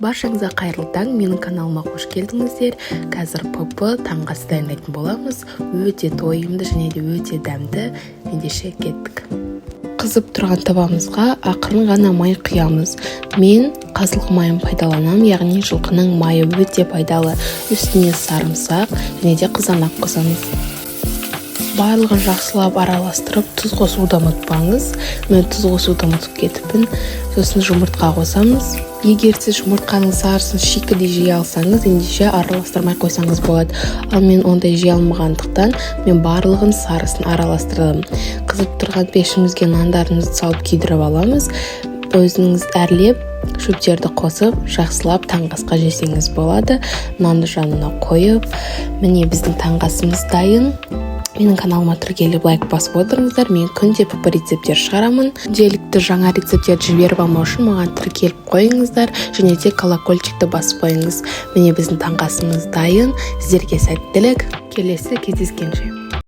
Баршаңызға қайырлы таң, менің каналыма қош келдіңіздер. Қазір ПП таңғы ас дайындайтын боламыз. Өте тойымды және де өте дәмді. Ендеше кеттік. Қызып тұрған табамызға ақырын ғана май құямыз. Мен қазылық майын пайдаланамын, яғни жылқының майы өте пайдалы. Үстіне сарымсақ және де қызанақ қосамыз. Барлығын жақсылап араластырып, тұз қосуды ұмытпаңыз. Мен тұз қосуды ұмытып кетіппін. Сосын жұмыртқа қосамыз. Егер сіз жұмыртқаның сарысын шикідей жей алсаңыз, ендеше араластырмай қойсаңыз болады. Ал мен ондай жей алмағандықтан, мен барлығын сарысын араластырдым. Қызып тұрған пешімізге нандарымызды салып күйдіріп аламыз. Өзіңіз әрлеп, шөптерді қосып, жақсылап таңғы асқа жесеңіз болады. Нанды жанына қойып, міне біздің таңғы асымыз дайын. Менің каналыма тіркеліп лайк басып отырыңыздар. Мен күнде ПП рецептер шығарамын. Күнделікті жаңа рецептерді жіберіп алмау үшін маған тіркеліп қойыңыздар және де колокольчикті басып қойыңыз. Міне біздің таңғы асымыз дайын. Сіздерге сәттілік. Келесі кездескенше.